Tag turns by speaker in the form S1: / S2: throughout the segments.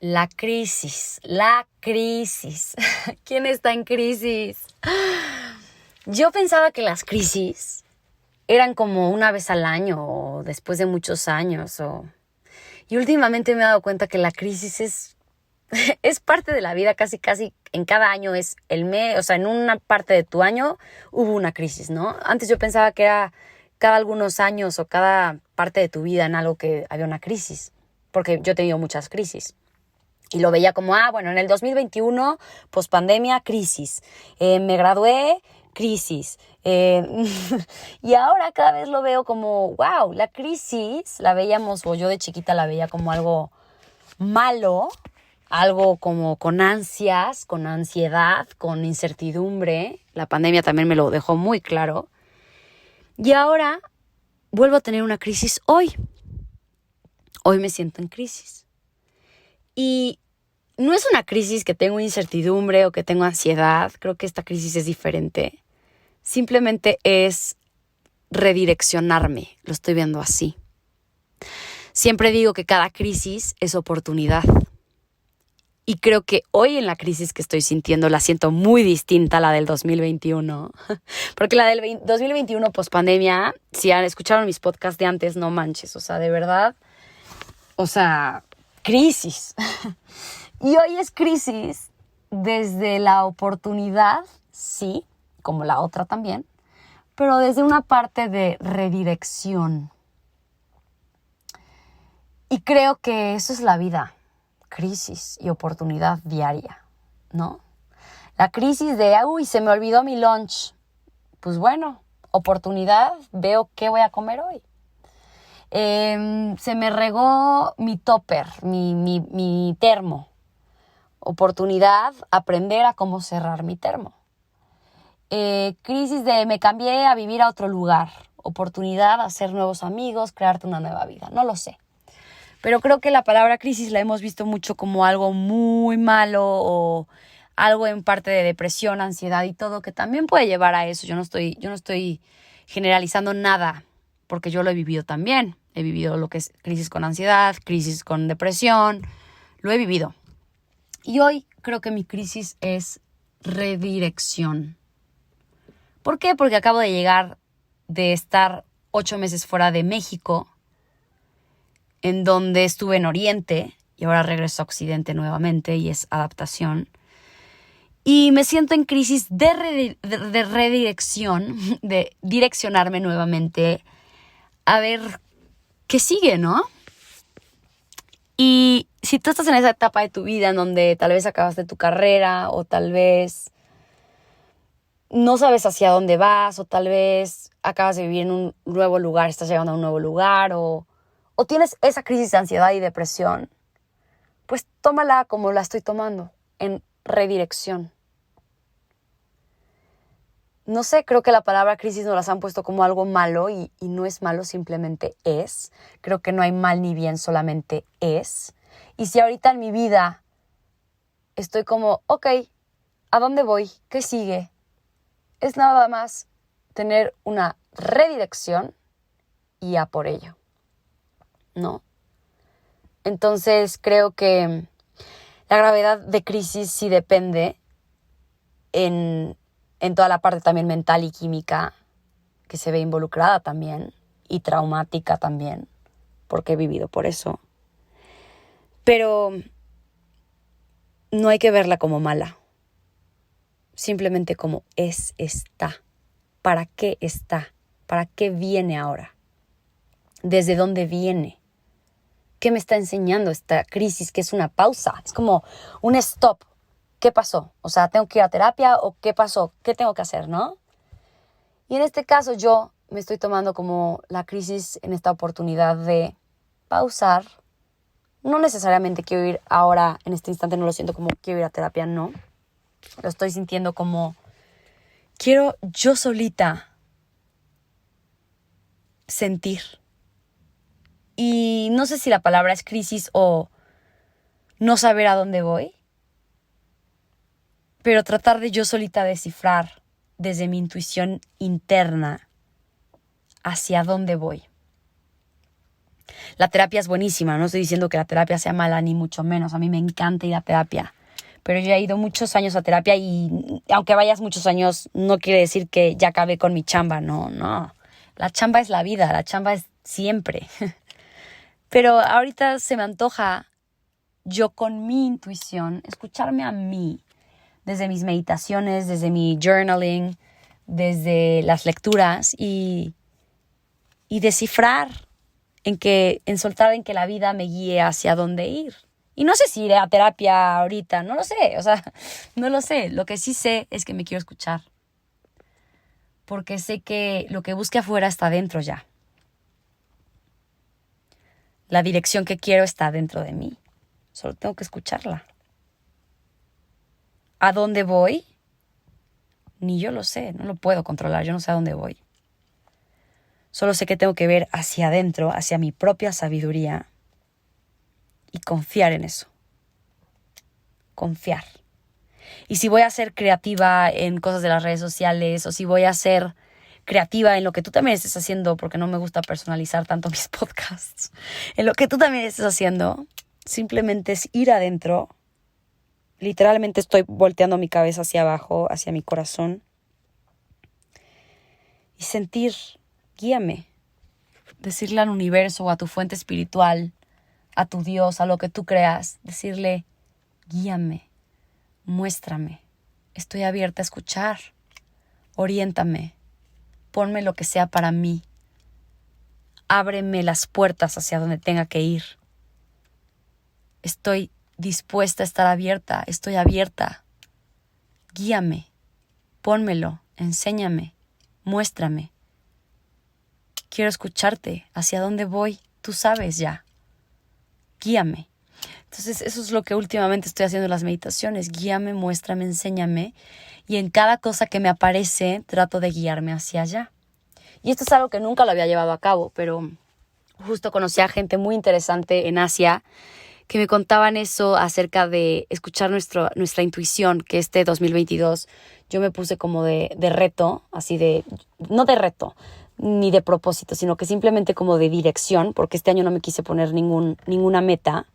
S1: La crisis. ¿Quién está en crisis? Yo pensaba que las crisis eran como una vez al año o después de muchos años. Y últimamente me he dado cuenta que la crisis es parte de la vida, casi en cada año es el mes, o sea, en una parte de tu año hubo una crisis, ¿no? Antes yo pensaba que era cada algunos años o cada parte de tu vida en algo que había una crisis, porque yo he tenido muchas crisis. Y lo veía como, bueno, en el 2021, pospandemia, crisis. Me gradué, crisis. Y ahora cada vez lo veo como, wow, la crisis la veíamos, o yo de chiquita la veía como algo malo, algo como con ansias, con ansiedad, con incertidumbre. La pandemia también me lo dejó muy claro. Y ahora vuelvo a tener una crisis hoy. Hoy me siento en crisis. Y no es una crisis que tengo incertidumbre o que tengo ansiedad. Creo que esta crisis es diferente. Simplemente es redireccionarme. Lo estoy viendo así. Siempre digo que cada crisis es oportunidad. Y creo que hoy en la crisis que estoy sintiendo la siento muy distinta a la del 2021. Porque la del 2021 pospandemia, si escucharon mis podcasts de antes, no manches. O sea, de verdad. O sea, crisis. Y hoy es crisis desde la oportunidad, sí, como la otra también, pero desde una parte de redirección. Y creo que eso es la vida, crisis y oportunidad diaria, ¿no? La crisis de, se me olvidó mi lunch. Pues bueno, oportunidad, veo qué voy a comer hoy. Se me regó mi topper, mi termo. Oportunidad, aprender a cómo cerrar mi termo. Crisis de me cambié a vivir a otro lugar. Oportunidad, hacer nuevos amigos, crearte una nueva vida. No lo sé. Pero creo que la palabra crisis la hemos visto mucho como algo muy malo o algo en parte de depresión, ansiedad y todo, que también puede llevar a eso. Yo no estoy generalizando nada, porque yo lo he vivido también. He vivido lo que es crisis con ansiedad, crisis con depresión. Lo he vivido. Y hoy creo que mi crisis es redirección. ¿Por qué? Porque acabo de llegar de estar 8 meses fuera de México, en donde estuve en Oriente y ahora regreso a Occidente nuevamente y es adaptación. Y me siento en crisis de redirección, de direccionarme nuevamente a ver qué sigue, ¿no? Y si tú estás en esa etapa de tu vida en donde tal vez acabaste tu carrera o tal vez no sabes hacia dónde vas o tal vez acabas de vivir en un nuevo lugar, estás llegando a un nuevo lugar o tienes esa crisis de ansiedad y depresión, pues tómala como la estoy tomando, en redirección. No sé, creo que la palabra crisis nos las han puesto como algo malo y no es malo, simplemente es. Creo que no hay mal ni bien, solamente es. Y si ahorita en mi vida estoy como, ok, ¿a dónde voy? ¿Qué sigue? Es nada más tener una redirección y a por ello, ¿no? Entonces creo que la gravedad de crisis sí depende en toda la parte también mental y química que se ve involucrada también y traumática también, porque he vivido por eso. Pero no hay que verla como mala, simplemente como está. ¿Para qué está? ¿Para qué viene ahora? ¿Desde dónde viene? ¿Qué me está enseñando esta crisis que es una pausa? Es como un stop. ¿Qué pasó? O sea, ¿tengo que ir a terapia o qué pasó? ¿Qué tengo que hacer, no? Y en este caso yo me estoy tomando como la crisis en esta oportunidad de pausar. No necesariamente quiero ir ahora, en este instante no lo siento como quiero ir a terapia, no. Lo estoy sintiendo como quiero yo solita sentir. Y no sé si la palabra es crisis o no saber a dónde voy, pero tratar de yo solita descifrar desde mi intuición interna hacia dónde voy. La terapia es buenísima, no estoy diciendo que la terapia sea mala ni mucho menos, a mí me encanta ir a terapia, pero yo he ido muchos años a terapia y aunque vayas muchos años no quiere decir que ya acabé con mi chamba, no. La chamba es la vida, la chamba es siempre. Pero ahorita se me antoja yo con mi intuición escucharme a mí desde mis meditaciones, desde mi journaling, desde las lecturas y descifrar en soltar en que la vida me guíe hacia dónde ir. Y no sé si iré a terapia ahorita, no lo sé, no lo sé. Lo que sí sé es que me quiero escuchar. Porque sé que lo que busque afuera está dentro ya. La dirección que quiero está dentro de mí. Solo tengo que escucharla. ¿A dónde voy? Ni yo lo sé, no lo puedo controlar, yo no sé a dónde voy. Solo sé que tengo que ver hacia adentro, hacia mi propia sabiduría y confiar en eso. Confiar. Y si voy a ser creativa en cosas de las redes sociales o si voy a ser creativa en lo que tú también estés haciendo, porque no me gusta personalizar tanto mis podcasts, en lo que tú también estés haciendo, simplemente es ir adentro. Literalmente estoy volteando mi cabeza hacia abajo, hacia mi corazón y sentir, guíame, decirle al universo o a tu fuente espiritual, a tu Dios, a lo que tú creas, decirle, guíame, muéstrame, estoy abierta a escuchar, oriéntame, ponme lo que sea para mí, ábreme las puertas hacia donde tenga que ir. Estoy dispuesta a estar abierta, estoy abierta, guíame, pónmelo, enséñame, muéstrame. Quiero escucharte, hacia dónde voy, tú sabes ya, guíame. Entonces eso es lo que últimamente estoy haciendo en las meditaciones, guíame, muéstrame, enséñame, y en cada cosa que me aparece trato de guiarme hacia allá. Y esto es algo que nunca lo había llevado a cabo, pero justo conocí a gente muy interesante en Asia que me contaban eso acerca de escuchar nuestra intuición, que este 2022 yo me puse como de reto, así de, no de reto, ni de propósito, sino que simplemente como de dirección, porque este año no me quise poner ninguna meta,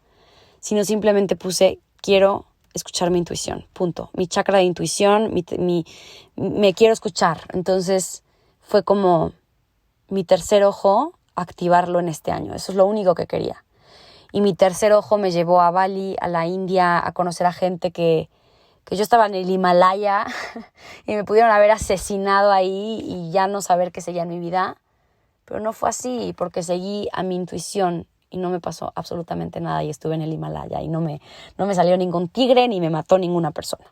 S1: sino simplemente puse, quiero escuchar mi intuición, punto. Mi chakra de intuición, me quiero escuchar. Entonces fue como mi tercer ojo, activarlo en este año. Eso es lo único que quería. Y mi tercer ojo me llevó a Bali, a la India, a conocer a gente que yo estaba en el Himalaya y me pudieron haber asesinado ahí y ya no saber qué seguía en mi vida. Pero no fue así, porque seguí a mi intuición y no me pasó absolutamente nada y estuve en el Himalaya y no me salió ningún tigre ni me mató ninguna persona.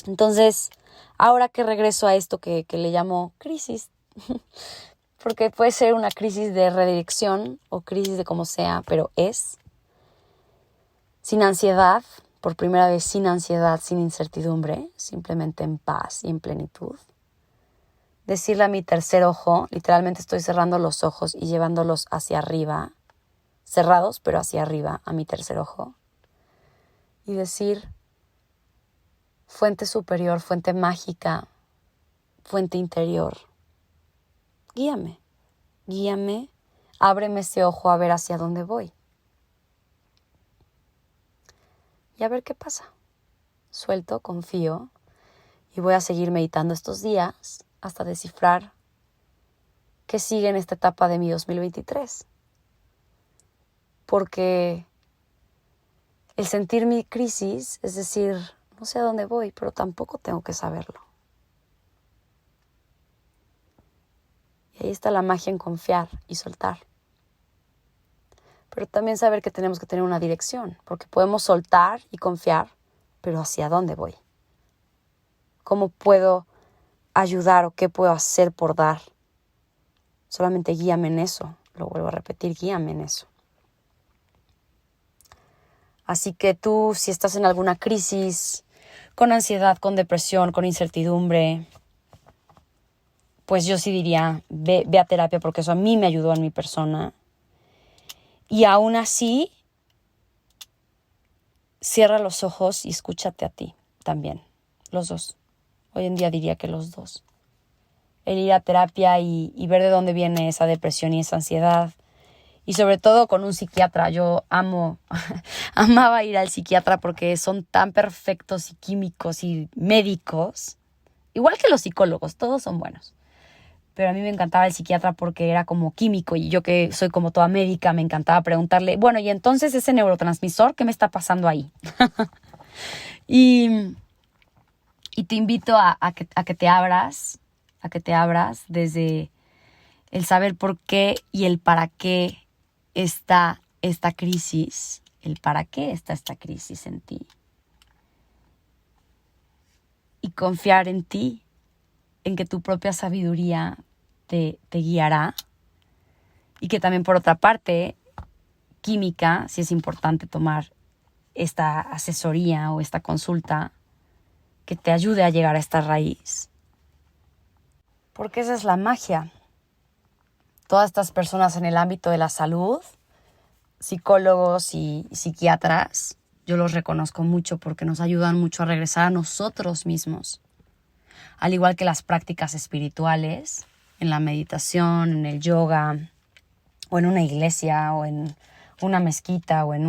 S1: Entonces, ahora que regreso a esto que le llamo crisis, porque puede ser una crisis de redirección o crisis de como sea, pero es sin ansiedad, por primera vez sin ansiedad, sin incertidumbre, simplemente en paz y en plenitud. Decirle a mi tercer ojo, literalmente estoy cerrando los ojos y llevándolos hacia arriba, cerrados pero hacia arriba a mi tercer ojo, y decir, fuente superior, fuente mágica, fuente interior, guíame, ábreme ese ojo a ver hacia dónde voy. Y a ver qué pasa. Suelto, confío y voy a seguir meditando estos días hasta descifrar qué sigue en esta etapa de mi 2023. Porque el sentir mi crisis, es decir, no sé a dónde voy, pero tampoco tengo que saberlo. Y ahí está la magia en confiar y soltar. Pero también saber que tenemos que tener una dirección, porque podemos soltar y confiar, pero ¿hacia dónde voy? ¿Cómo puedo ayudar o qué puedo hacer por dar? Solamente guíame en eso. Lo vuelvo a repetir, guíame en eso. Así que tú, si estás en alguna crisis, con ansiedad, con depresión, con incertidumbre, pues yo sí diría, ve a terapia, porque eso a mí me ayudó en mi persona. Y aún así, cierra los ojos y escúchate a ti también, los dos. Hoy en día diría que los dos. El ir a terapia y ver de dónde viene esa depresión y esa ansiedad Y sobre todo con un psiquiatra. Yo amaba ir al psiquiatra porque son tan perfectos y químicos y médicos. Igual que los psicólogos, todos son buenos. Pero a mí me encantaba el psiquiatra porque era como químico y yo que soy como toda médica me encantaba preguntarle, bueno, y entonces ese neurotransmisor, ¿qué me está pasando ahí? y, y te invito a que te abras, desde el saber por qué y el para qué está esta crisis, el para qué está esta crisis en ti. Y confiar en ti, en que tu propia sabiduría te guiará. Y que también por otra parte, química, si es importante tomar esta asesoría o esta consulta que te ayude a llegar a esta raíz. Porque esa es la magia. Todas estas personas en el ámbito de la salud, psicólogos y psiquiatras, yo los reconozco mucho porque nos ayudan mucho a regresar a nosotros mismos. Al igual que las prácticas espirituales, en la meditación, en el yoga, o en una iglesia, o en una mezquita, o en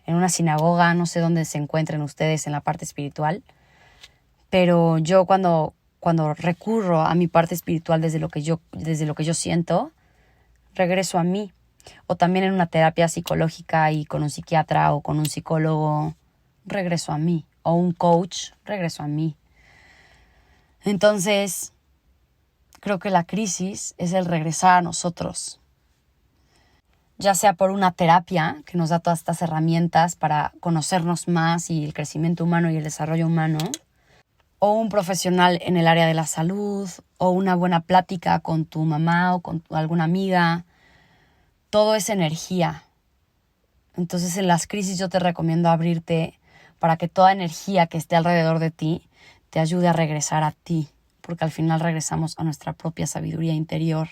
S1: una sinagoga, no sé dónde se encuentren ustedes en la parte espiritual. Pero yo cuando recurro a mi parte espiritual desde lo que yo siento, regreso a mí. O también en una terapia psicológica y con un psiquiatra o con un psicólogo, regreso a mí. O un coach, regreso a mí. Entonces, creo que la crisis es el regresar a nosotros. Ya sea por una terapia que nos da todas estas herramientas para conocernos más y el crecimiento humano y el desarrollo humano, o un profesional en el área de la salud, o una buena plática con tu mamá o con alguna amiga. Todo es energía. Entonces en las crisis yo te recomiendo abrirte para que toda energía que esté alrededor de ti te ayude a regresar a ti, porque al final regresamos a nuestra propia sabiduría interior,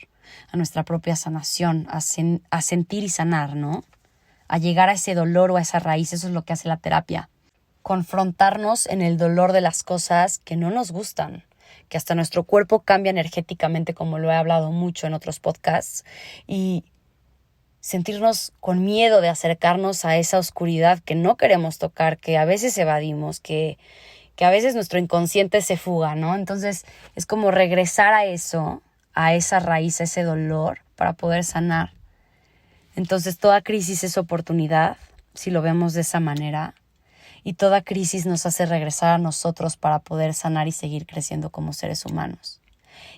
S1: a nuestra propia sanación, a sentir y sanar, ¿no? A llegar a ese dolor o a esa raíz. Eso es lo que hace la terapia. Confrontarnos en el dolor de las cosas que no nos gustan, que hasta nuestro cuerpo cambia energéticamente, como lo he hablado mucho en otros podcasts, y sentirnos con miedo de acercarnos a esa oscuridad que no queremos tocar, que a veces evadimos, que a veces nuestro inconsciente se fuga, ¿no? Entonces es como regresar a eso, a esa raíz, a ese dolor, para poder sanar. Entonces toda crisis es oportunidad, si lo vemos de esa manera, y toda crisis nos hace regresar a nosotros para poder sanar y seguir creciendo como seres humanos.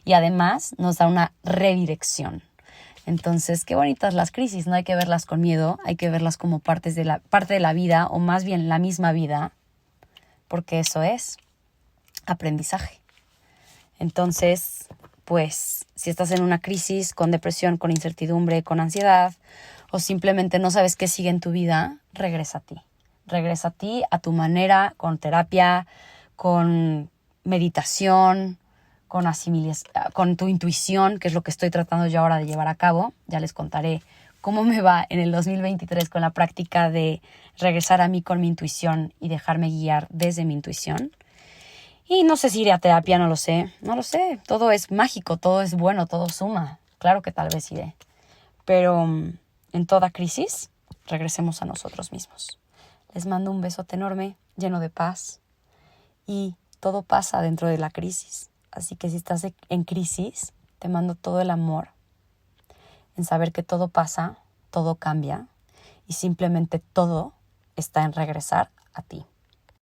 S1: Y además nos da una redirección. Entonces, qué bonitas las crisis, no hay que verlas con miedo, hay que verlas como parte de la vida, o más bien la misma vida, porque eso es aprendizaje. Entonces, pues, si estás en una crisis con depresión, con incertidumbre, con ansiedad, o simplemente no sabes qué sigue en tu vida, regresa a ti. Regresa a ti, a tu manera, con terapia, con meditación, con tu intuición, que es lo que estoy tratando yo ahora de llevar a cabo. Ya les contaré cómo me va en el 2023 con la práctica de regresar a mí con mi intuición y dejarme guiar desde mi intuición. Y no sé si iré a terapia, no lo sé. Todo es mágico, todo es bueno, todo suma. Claro que tal vez iré. Pero en toda crisis, regresemos a nosotros mismos. Les mando un besote enorme, lleno de paz. Y todo pasa dentro de la crisis. Así que si estás en crisis, te mando todo el amor en saber que todo pasa, todo cambia y simplemente todo está en regresar a ti.